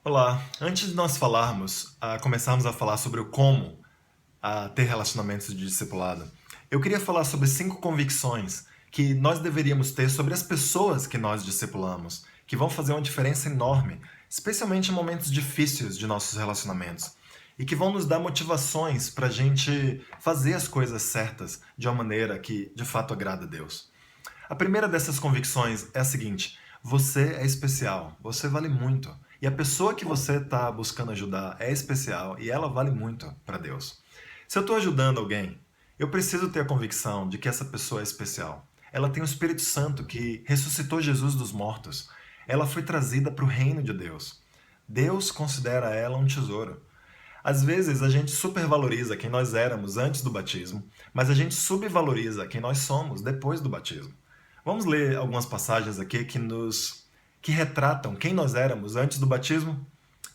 Olá, antes de nós começarmos a falar sobre o como ter relacionamentos de discipulado, eu queria falar sobre 5 convicções que nós deveríamos ter sobre as pessoas que nós discipulamos, que vão fazer uma diferença enorme, especialmente em momentos difíceis de nossos relacionamentos, e que vão nos dar motivações para a gente fazer as coisas certas de uma maneira que de fato agrada a Deus. A primeira dessas convicções é a seguinte: você é especial, você vale muito. E a pessoa que você está buscando ajudar é especial e ela vale muito para Deus. Se eu estou ajudando alguém, eu preciso ter a convicção de que essa pessoa é especial. Ela tem o Espírito Santo que ressuscitou Jesus dos mortos. Ela foi trazida para o reino de Deus. Deus considera ela um tesouro. Às vezes a gente supervaloriza quem nós éramos antes do batismo, mas a gente subvaloriza quem nós somos depois do batismo. Vamos ler algumas passagens aqui que retratam quem nós éramos antes do batismo?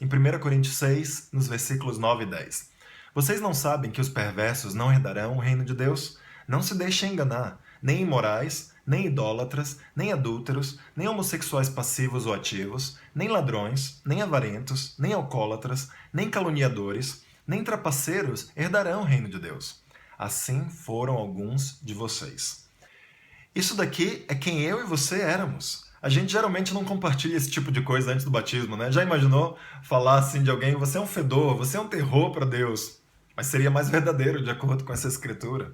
Em 1 Coríntios 6, nos versículos 9 e 10. Vocês não sabem que os perversos não herdarão o reino de Deus? Não se deixem enganar, nem imorais, nem idólatras, nem adúlteros, nem homossexuais passivos ou ativos, nem ladrões, nem avarentos, nem alcoólatras, nem caluniadores, nem trapaceiros herdarão o reino de Deus. Assim foram alguns de vocês. Isso daqui é quem eu e você éramos. A gente geralmente não compartilha esse tipo de coisa antes do batismo, né? Já imaginou falar assim de alguém: você é um fedor, você é um terror para Deus? Mas seria mais verdadeiro de acordo com essa escritura.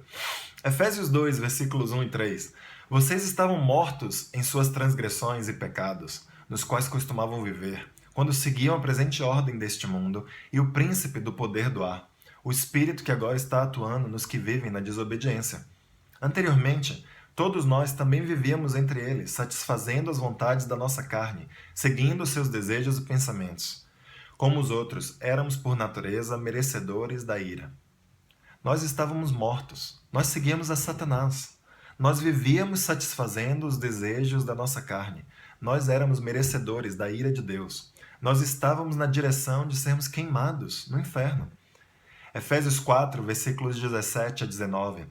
Efésios 2, versículos 1 e 3. Vocês estavam mortos em suas transgressões e pecados, nos quais costumavam viver, quando seguiam a presente ordem deste mundo e o príncipe do poder do ar, o espírito que agora está atuando nos que vivem na desobediência. Anteriormente, todos nós também vivíamos entre eles, satisfazendo as vontades da nossa carne, seguindo os seus desejos e pensamentos. Como os outros, éramos por natureza merecedores da ira. Nós estávamos mortos, nós seguíamos a Satanás. Nós vivíamos satisfazendo os desejos da nossa carne. Nós éramos merecedores da ira de Deus. Nós estávamos na direção de sermos queimados no inferno. Efésios 4, versículos 17 a 19.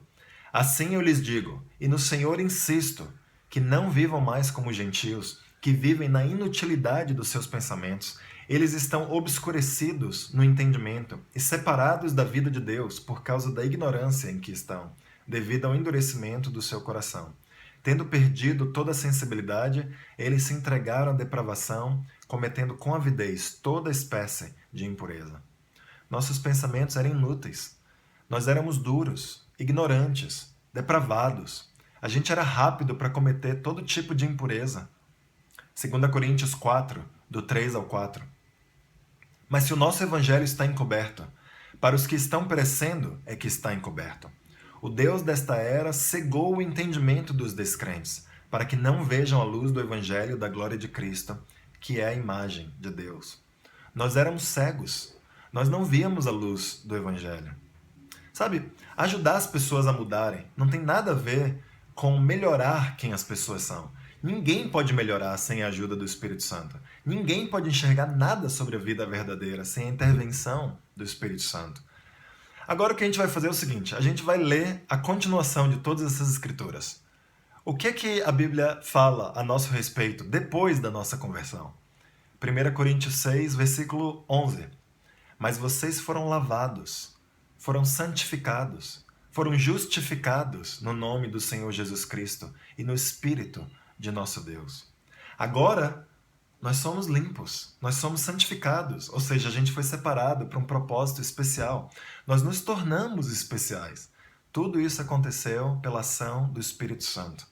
Assim eu lhes digo, e no Senhor insisto, que não vivam mais como gentios, que vivem na inutilidade dos seus pensamentos. Eles estão obscurecidos no entendimento e separados da vida de Deus por causa da ignorância em que estão, devido ao endurecimento do seu coração. Tendo perdido toda a sensibilidade, eles se entregaram à depravação, cometendo com avidez toda espécie de impureza. Nossos pensamentos eram inúteis. Nós éramos duros, ignorantes, depravados. A gente era rápido para cometer todo tipo de impureza. 2 Coríntios 4, do 3 ao 4. Mas se o nosso evangelho está encoberto, para os que estão perecendo é que está encoberto. O Deus desta era cegou o entendimento dos descrentes, para que não vejam a luz do evangelho da glória de Cristo, que é a imagem de Deus. Nós éramos cegos. Nós não víamos a luz do evangelho. Sabe, ajudar as pessoas a mudarem não tem nada a ver com melhorar quem as pessoas são. Ninguém pode melhorar sem a ajuda do Espírito Santo. Ninguém pode enxergar nada sobre a vida verdadeira sem a intervenção do Espírito Santo. Agora o que a gente vai fazer é o seguinte: a gente vai ler a continuação de todas essas escrituras. O que a Bíblia fala a nosso respeito depois da nossa conversão? 1 Coríntios 6, versículo 11. Mas vocês foram lavados, foram santificados, foram justificados no nome do Senhor Jesus Cristo e no Espírito de nosso Deus. Agora, nós somos limpos, nós somos santificados, ou seja, a gente foi separado para um propósito especial. Nós nos tornamos especiais. Tudo isso aconteceu pela ação do Espírito Santo.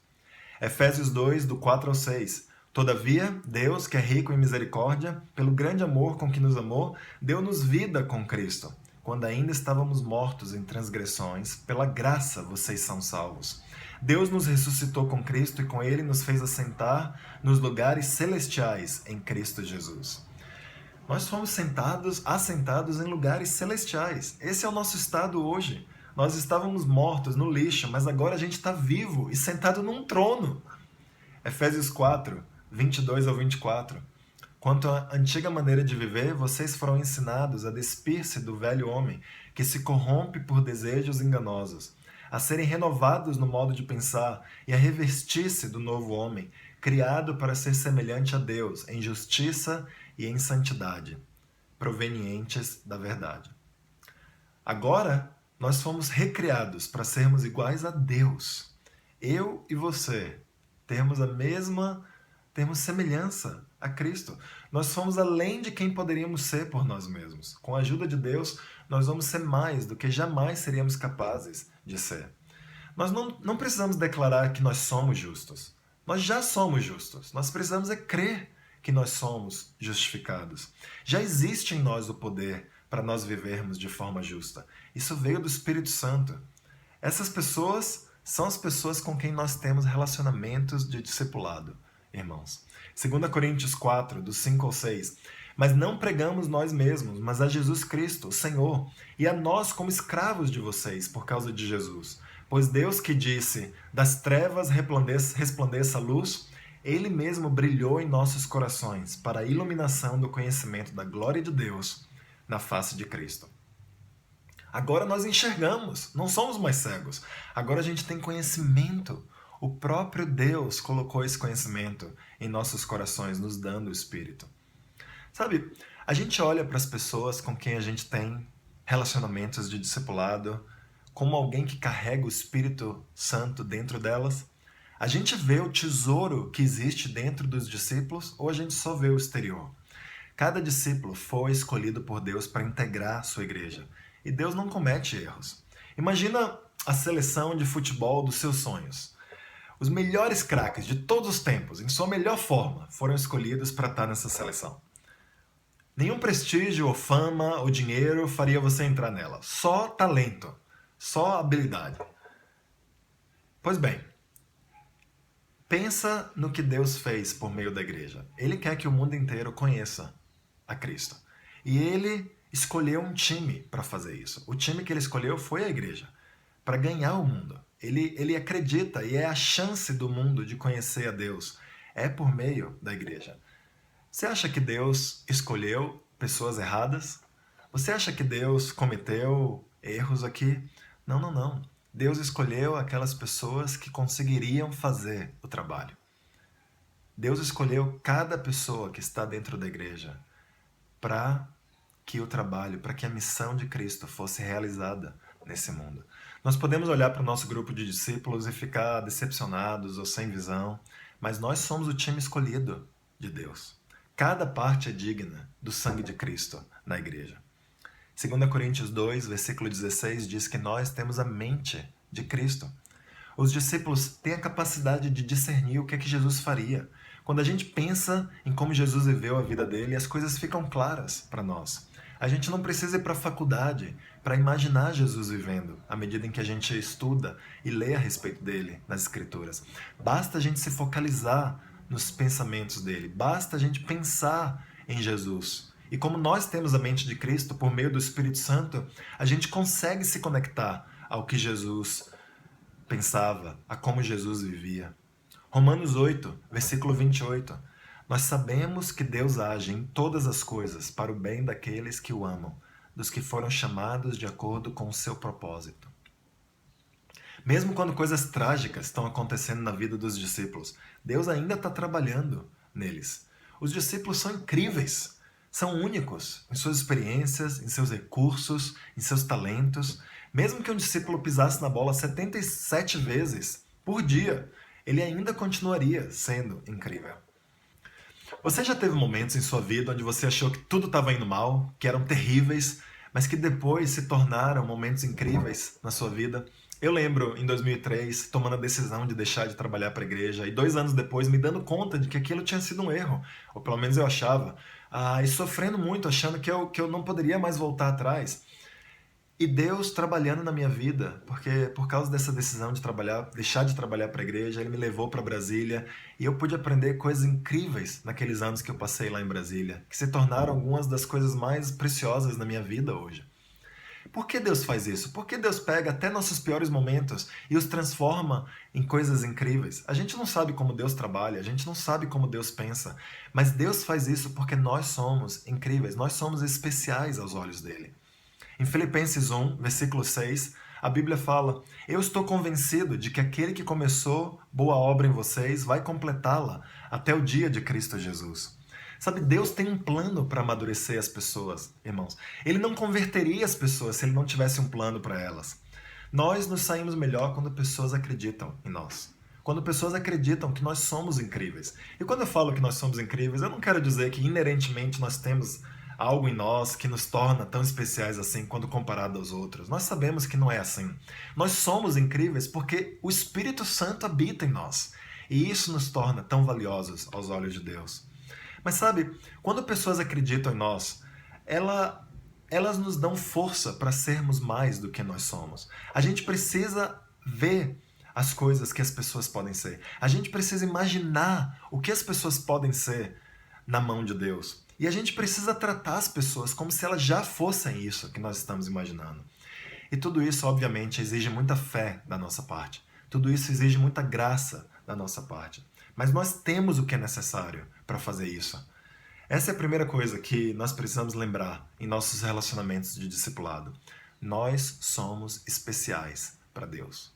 Efésios 2, do 4 ao 6. Todavia, Deus, que é rico em misericórdia, pelo grande amor com que nos amou, deu-nos vida com Cristo. Quando ainda estávamos mortos em transgressões, pela graça vocês são salvos. Deus nos ressuscitou com Cristo e com Ele nos fez assentar nos lugares celestiais em Cristo Jesus. Nós fomos assentados em lugares celestiais. Esse é o nosso estado hoje. Nós estávamos mortos no lixo, mas agora a gente está vivo e sentado num trono. Efésios 4, 22 ao 24. Quanto à antiga maneira de viver, vocês foram ensinados a despir-se do velho homem, que se corrompe por desejos enganosos, a serem renovados no modo de pensar e a revestir-se do novo homem, criado para ser semelhante a Deus, em justiça e em santidade, provenientes da verdade. Agora, nós fomos recriados para sermos iguais a Deus. Eu e você temos semelhança a Cristo. Nós fomos além de quem poderíamos ser por nós mesmos. Com a ajuda de Deus, nós vamos ser mais do que jamais seríamos capazes de ser. Nós não precisamos declarar que nós somos justos. Nós já somos justos. Nós precisamos crer que nós somos justificados. Já existe em nós o poder para nós vivermos de forma justa. Isso veio do Espírito Santo. Essas pessoas são as pessoas com quem nós temos relacionamentos de discipulado, irmãos. 2 Coríntios 4, dos 5 ao 6. Mas não pregamos nós mesmos, mas a Jesus Cristo, o Senhor, e a nós como escravos de vocês, por causa de Jesus. Pois Deus que disse, das trevas resplandeça a luz, Ele mesmo brilhou em nossos corações, para a iluminação do conhecimento da glória de Deus na face de Cristo. Agora nós enxergamos, não somos mais cegos. Agora a gente tem conhecimento. O próprio Deus colocou esse conhecimento em nossos corações, nos dando o Espírito. Sabe, a gente olha para as pessoas com quem a gente tem relacionamentos de discipulado como alguém que carrega o Espírito Santo dentro delas. A gente vê o tesouro que existe dentro dos discípulos ou a gente só vê o exterior? Cada discípulo foi escolhido por Deus para integrar a sua igreja. E Deus não comete erros. Imagina a seleção de futebol dos seus sonhos. Os melhores craques de todos os tempos, em sua melhor forma, foram escolhidos para estar nessa seleção. Nenhum prestígio, ou fama, ou dinheiro faria você entrar nela. Só talento, só habilidade. Pois bem, pensa no que Deus fez por meio da igreja. Ele quer que o mundo inteiro conheça a Cristo. E Ele escolheu um time para fazer isso. O time que Ele escolheu foi a igreja, para ganhar o mundo. Ele acredita e é a chance do mundo de conhecer a Deus. É por meio da igreja. Você acha que Deus escolheu pessoas erradas? Você acha que Deus cometeu erros aqui? Não, não, não. Deus escolheu aquelas pessoas que conseguiriam fazer o trabalho. Deus escolheu cada pessoa que está dentro da igreja para que o trabalho, para que a missão de Cristo fosse realizada nesse mundo. Nós podemos olhar para o nosso grupo de discípulos e ficar decepcionados ou sem visão, mas nós somos o time escolhido de Deus. Cada parte é digna do sangue de Cristo na igreja. 2 Coríntios 2, versículo 16, diz que nós temos a mente de Cristo. Os discípulos têm a capacidade de discernir o que é que Jesus faria. Quando a gente pensa em como Jesus viveu a vida dele, as coisas ficam claras para nós. A gente não precisa ir para a faculdade para imaginar Jesus vivendo, à medida em que a gente estuda e lê a respeito dele nas Escrituras. Basta a gente se focalizar nos pensamentos dele, basta a gente pensar em Jesus. E como nós temos a mente de Cristo por meio do Espírito Santo, a gente consegue se conectar ao que Jesus pensava, a como Jesus vivia. Romanos 8, versículo 28. Nós sabemos que Deus age em todas as coisas para o bem daqueles que o amam, dos que foram chamados de acordo com o seu propósito. Mesmo quando coisas trágicas estão acontecendo na vida dos discípulos, Deus ainda está trabalhando neles. Os discípulos são incríveis, são únicos em suas experiências, em seus recursos, em seus talentos. Mesmo que um discípulo pisasse na bola 77 vezes por dia, ele ainda continuaria sendo incrível. Você já teve momentos em sua vida onde você achou que tudo estava indo mal, que eram terríveis, mas que depois se tornaram momentos incríveis na sua vida? Eu lembro, em 2003, tomando a decisão de deixar de trabalhar para a igreja e 2 anos depois me dando conta de que aquilo tinha sido um erro, ou pelo menos eu achava, e sofrendo muito, achando que eu não poderia mais voltar atrás. E Deus trabalhando na minha vida, porque por causa dessa decisão de deixar de trabalhar para a igreja, Ele me levou para Brasília e eu pude aprender coisas incríveis naqueles anos que eu passei lá em Brasília, que se tornaram algumas das coisas mais preciosas na minha vida hoje. Por que Deus faz isso? Por que Deus pega até nossos piores momentos e os transforma em coisas incríveis? A gente não sabe como Deus trabalha, a gente não sabe como Deus pensa, mas Deus faz isso porque nós somos incríveis, nós somos especiais aos olhos dele. Em Filipenses 1, versículo 6, a Bíblia fala: Eu estou convencido de que aquele que começou boa obra em vocês vai completá-la até o dia de Cristo Jesus. Sabe, Deus tem um plano para amadurecer as pessoas, irmãos. Ele não converteria as pessoas se ele não tivesse um plano para elas. Nós nos saímos melhor quando pessoas acreditam em nós. Quando pessoas acreditam que nós somos incríveis. E quando eu falo que nós somos incríveis, eu não quero dizer que inerentemente nós temos algo em nós que nos torna tão especiais assim quando comparado aos outros. Nós sabemos que não é assim. Nós somos incríveis porque o Espírito Santo habita em nós. E isso nos torna tão valiosos aos olhos de Deus. Mas sabe, quando pessoas acreditam em nós, elas nos dão força para sermos mais do que nós somos. A gente precisa ver as coisas que as pessoas podem ser. A gente precisa imaginar o que as pessoas podem ser na mão de Deus. E a gente precisa tratar as pessoas como se elas já fossem isso que nós estamos imaginando. E tudo isso, obviamente, exige muita fé da nossa parte. Tudo isso exige muita graça da nossa parte. Mas nós temos o que é necessário para fazer isso. Essa é a primeira coisa que nós precisamos lembrar em nossos relacionamentos de discipulado. Nós somos especiais para Deus.